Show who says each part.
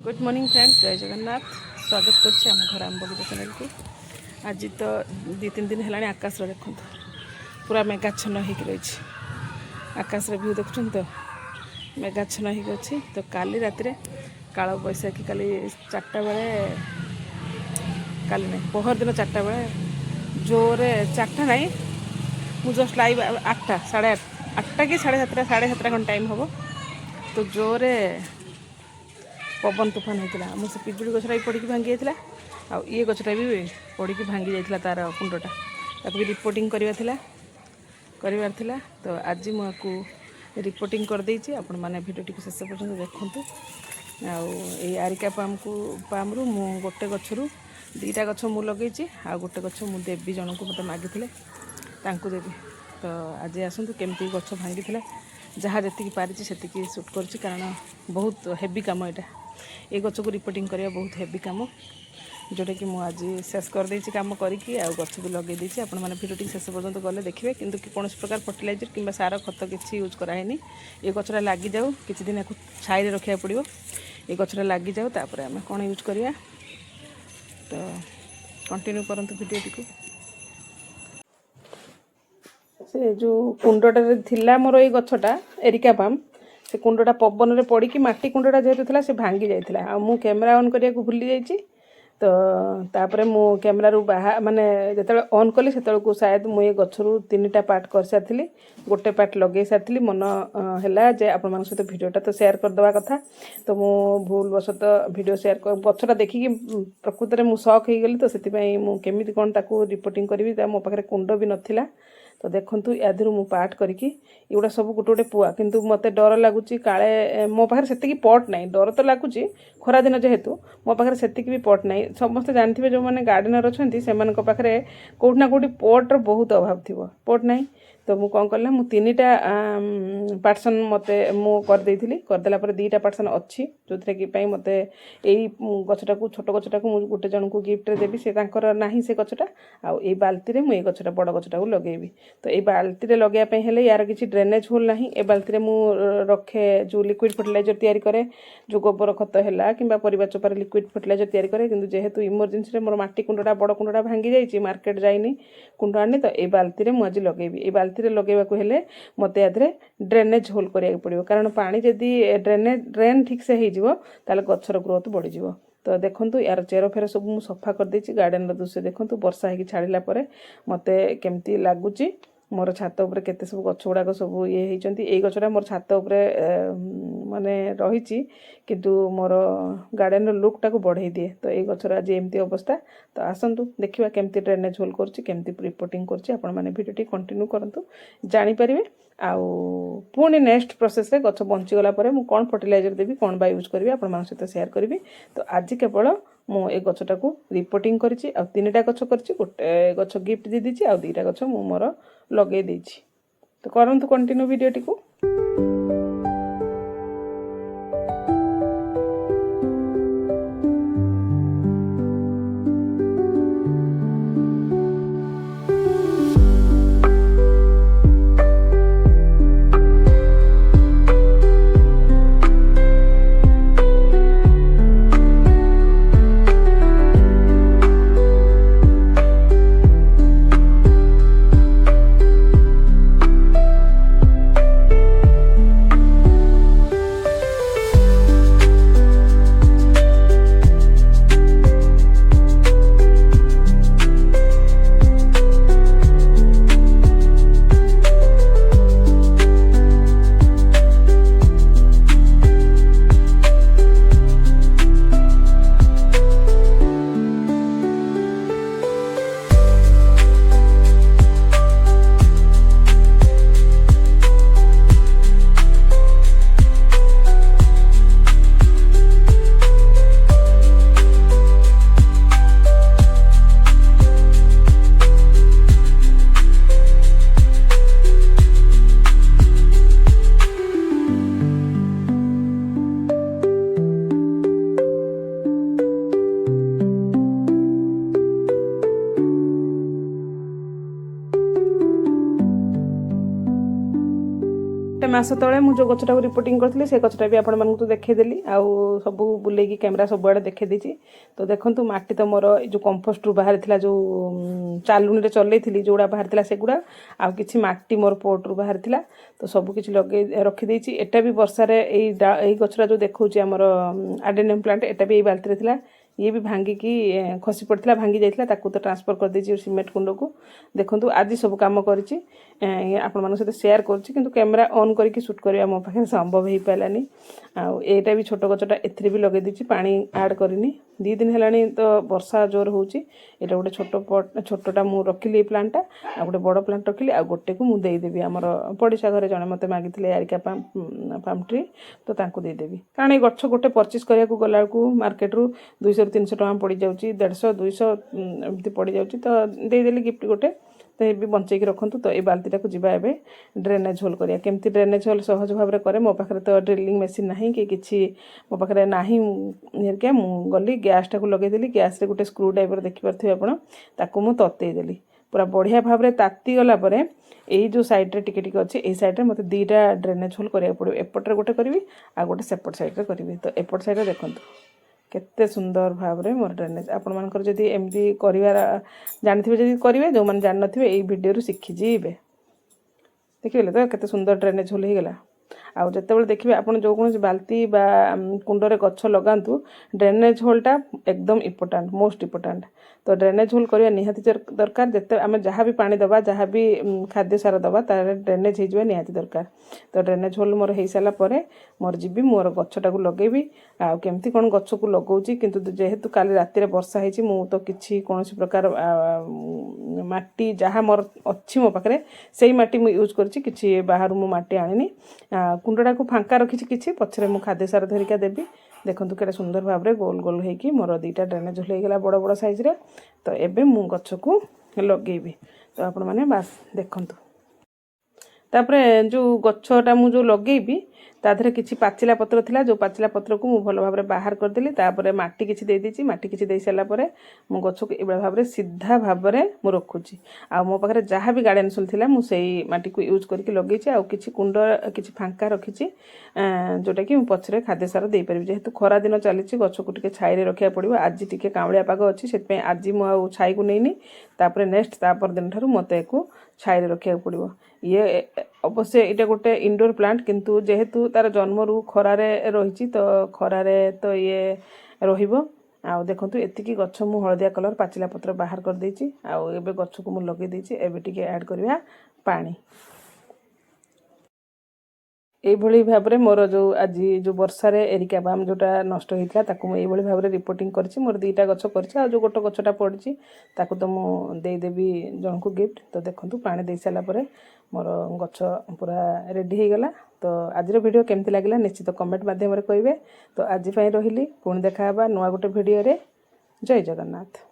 Speaker 1: Good morning friends, जय जगन्नाथ। स्वागत करछि आम घर आम बगीचा चैनल को। आज तो 2-3 दिन है आकाश देखो पूरा मेघाच्छन्न हो रही। आकाश व्यू देखुं तो मेघाच्छन्न हो अच्छी। तो काली रात काल बैशाखी काली 4टा बेले काली नहीं पहर दिन 4टा बेले जोरे 4टा नहीं मु जस्ट लाइव 8टा 8:30 कि 7:30 खन टाइम हम। तो जोरे पवन तूफान होता मुझे पिजुड़ी गछटा भी पड़ी भांगी जाता आ ये गछटा भी पड़ी भांगी जाता तार कुंडटा ताकू भी रिपोर्टिंग करार तो आज मुझे रिपोर्टिंग करदे आपण मैंने भिडियो शेष पर्यटन देखूँ। आरिका पामरू मु गोटे गचरू 2टा गछ मु लगे आ गोटे गछ मु देवी जन को मत मागिले देवी। तो आज आसतु केमती गछ भांगी जहाँ जी पारी से सुट कर कारण बहुत हेवी काम यहाँ ये गच को रिपोर्टिंग करवा बहुत हेवी काम जोटा कि मुझे आज शेष करदे कम करके गच भी लगे आपण मैंने भिडियो शेष पर्यटन गले देखिए किंतु कौन प्रकार फर्टिलाइजर कि सार खत किसी यूज कराएनी। ये गचटा लगी जाऊ किसी दिन आपको छाई रखा पड़ो ये गचटा लगी जाऊ तापर आम कौन यूज करिया। तो कंटिन्यू करंतु भिडियो को। से जो कुंडटा थिला मोर ये गछटा एरिका पाम से कुंडटा पवन में पड़ी माटी कुंडटा जेहेतु था से भांगी जाता आ मु कैमेरा ऑन करने को भूली जाइए। तो तापर मु कैमेरा रू बाहर माने जो ऑन कली से शायद मुझे गचरू 3टा पार्ट कर सारी गोटे पार्ट लगे सारी मन है जे आपण मान सहित भिडियोटा तो शेयर करदे कथा। तो मु भूल वशत भिडियो शेयर गछटा देखिकी प्रकृत में मुझे शॉक हो गली। तो से मुझे कौन ताकू रिपोर्टिंग करी मो पाखे कुंड भी नाला। तो देखूँ यादू मु पार्ट करके एगुड़ा सब गोटे गोटे पुआ किंतु मत डर लगुच काले मो पाखे से पट ना डर तो लगुच खरा दिन जेहेतु मो पाखे से भी पट ना। समस्त जानते जो मैंने गार्डनर अच्छा से पाखे कौटना कौटी पट्र बहुत अभाव थी पट ना। तो मु कौन कला मु 3टा पार्सन मत करदेला 2टा पार्सन अच्छी जो थे कि मत यही गछटा को छोट गछटा को गोटे जन को गिफ्ट देवी से ना से गछटा आउ बाल्टी में ये गछटा बड़ गछटा को लगेबी। तो ये बाल्टी लगाइए हेले यार किसी ड्रेनेज होल ना ए बाल्टी मु रखे जो लिक्विड फर्टिलाइजर तैयारी करे जो गोबर खत है कि परिबा चोपार लिक्विड फर्टिलाइजर तैयारी करे किंतु जेहेतु इमरजेंसी मोर माटी कुंडटा बड़ कुंडटा भांगी जाइए मार्केट जाइनी कुंड आनी। तो ये बाल्टी में मुझे लगेबी ये बाल्टी लगेवाक हेले मत यादे ड्रेनेज होल करिया पड़ो कारण पानी जदि ड्रेन ठीक से हो ताले गछर ग्रोथ बढ़ी जाव। तो देखूँ यार चेर फेर सब मुझे सफा करदे गार्डन दृश्य देखूँ वर्षा हो छाड़ा मत केमती लगुच मोर छात उपर केते सब गछ गुड़ाक सब ये होती गछटा मोर छात उपर माने रही किंतु मोर गार्डन लुक टाक बढ़ई दिए। तो ये गछर आज एमती अवस्था। तो आसतु देखा केमती ड्रेनेज होल करमती रिपोर्टिंग कर भिडियो कंटिन्यू करंतु जानीपारे। आउ पुणी नेक्स्ट प्रोसेस रे गछ बंचीगला मु कौन फर्टिलाइजर देवी कौन बा यूज करी आपण सहित शेयर करी। तो आज केवल मु ए गछटा को रिपोर्टिंग करी 3टा गछ कर गोटे गछ गिफ्ट दे दी 2टा गछ मु मोर लगे देछि। तो करंतु कंटिन्यू वीडियोटी को। मास तले मुझे गछटा रिपोर्टिंग करथिले से गछटा भी आपण मानकु तो देखैदेली आउ सब बुलेकी कैमरा सबुआड़े देखै देछि। तो देखंतु माटी तो मोर जो कंपोस्ट रु बाहर थिला जो चालुनी रे चलै थिली जोड़ा बाहर थिला सेगुड़ा आउ किछि माटी मोर पोट रु बाहर थिला। तो सब किछि लगे रखि देछि। एटा भी वर्षा रे एई गछरा जो देखौछि हमर एडेनियम प्लांट एटा भी एई बाल्टी रे थिला। ये भी भांगिकी खसी पड़ता भांगी जाता ताकू तो ट्रांसफर कर देछि सीमेंट कुंड को। देखंतु आज सब काम करिछि आपण मानक सहित शेयर करछि किंतु कैमरा ऑन करके शूट करबा मो पाखे संभव हेई पालानी। आ एटा भी छोट गछटा एथरे भी लगे दिछि पानी ऐड करिनी 2 दिन हेलानी तो वर्षा जोर होछि। एटा गोटे छोट पट छोटटा मु रखिली प्लांटटा आ गोटे बड़ प्लांट रखिली आ गोटे को मु देई देबी हमर पड़िसा घरे जने मते मागिथिले एरिका पाम ट्री तो तांको देई देबी कारण ए गछ गोटे परचेस करिया को गला को मार्केट रु 200 300 टका पड़ जाउची 150 200 एमती पड़ जाउची तो देई देली गिफ्ट गोटे। तो ये भी बंचेकी रखंतु। तो ये बाल्टीटा को जीवा एबे ड्रेनेज होल करिया केमती ड्रेनेज होल सहज भाव रे करे। मो पाखरे तो ड्रिलिंग मशीन नाही कि किछि मो पाखरे नाही हेरके मु गली गैस टा को लगे देली। गैस रे गोटे स्क्रू ड्राइवर देखि परथि आपण ताको मु तत्ते देली पूरा बढ़िया भाव रे ताती गला परे एई जो साइड रे टिके टिके अछि एई साइड रे मते दीटा ड्रेनेज होल करिया पड़ो। एपट रे गोटे करबी आ गोटे सेपट साइड रे करबी। तो एपट साइड रे देखंतु केते सुंदर भाव रे मोर ड्रेनेज आपण मानकर जदी एमदी करिवार जानथिबे जदी करिवे जो मन जान नथिबे एई वीडियो रु सिखि जीबे। देखिले तो केते सुंदर ड्रेनेज होल हे गेला। आउ जतेबेले देखिबे आपण जो कोन बाल्टी बा कुंडरे गछ लगांतु ड्रेनेज होलटा एकदम इम्पोर्टेंट मोस्ट इम्पोर्टेंट। तो ड्रेनेज होल करिया निहाती दरकार। जते आमे जहाँ भी पानी दबा जहाँ भी खाद्य सार दबा तार ड्रेनेज हो निहाती दरकार। तो ड्रेनेज होल मोर हो सारा पर मोर जीवी मोर गछटा को लगेबी आ केमती कोन गछ को लगौची किंतु जेहेतु काली राति रे वर्षा हेची मु तो किछि कोनोसी प्रकार माटी जहाँ मोर अच्छी मो पाखरे सेही माटी मु यूज करछि किछि बाहर मु माटी आनिनी। कुंडटा को फांका रखिछि किछि पछरे मु खाद्य सार धरिका देबी। देखंतु केते सुंदर भाव रे गोल गोल हेकी मोर दीटा ड्रेनेज होल गेला बड़ बड़ साइज रे। तो एबे मु गछ को लगेबी। तो आपण माने बास देखंतु तापरे जो गछटा मु जो लगेबी ताधरे किछि पाचिला पत्र थिला जो पाचिला पत्र को मु भलो भाबरे बाहर कर देली। तापरे माटी किछि दे दिछि माटी किछि देई साला परे मु गछ को एबे भाबरे सीधा भाबरे मु रखुछि। आ मो पाखरे जहाँ भी गार्डन सोल थिला मु सेही माटी को यूज करके लगेछि। आ किछि कुंड किछि फांका रखिछि जोटा कि मु पछरे खाद्य सार देई परबी। जेहेतु खरा दिन चलीछि गछ को टिके छाई रे रखिया पड़िबो। आज टिके कावळिया पाग अछि सेत पे आज मु आ छाई को नेनी तापरे नेक्स्ट तापर दिन थारु मते को छाई रे रखिया पड़िबो। ये अवश्य इटा गोटे इंडोर प्लांट किंतु जेहेतु तार जन्म रु खरारे रहिछि तो खरारे तो ये रहिबो। आ देखंतु एतिकी गछ मु हळदिया कलर पाचिला पत्र बाहर कर देछि। आ एबे गछ को मु लगे देछि। एबे टिके ऐड करबा पानी एई भली भाबरे मोर जो आज जो वर्षा रे एरिका बाम जोटा नष्ट होइतला ताकू एई भली भाबरे रिपोर्टिंग करछि। मोर दीटा गछ करछि आ जो गोटो गछटा पड़छि ताकू तो मु देई देबी जण को गिफ्ट। तो देखंतु पानी देई साला परे मोर गछ पूरा रेडी हो गला। तो आज वीडियो केमती लागला निश्चित कमेंट माध्यम रे कहिबे। तो आज पई रहिली पुणी देखा बा नुवा गोटे वीडियो रे। जय जगन्नाथ।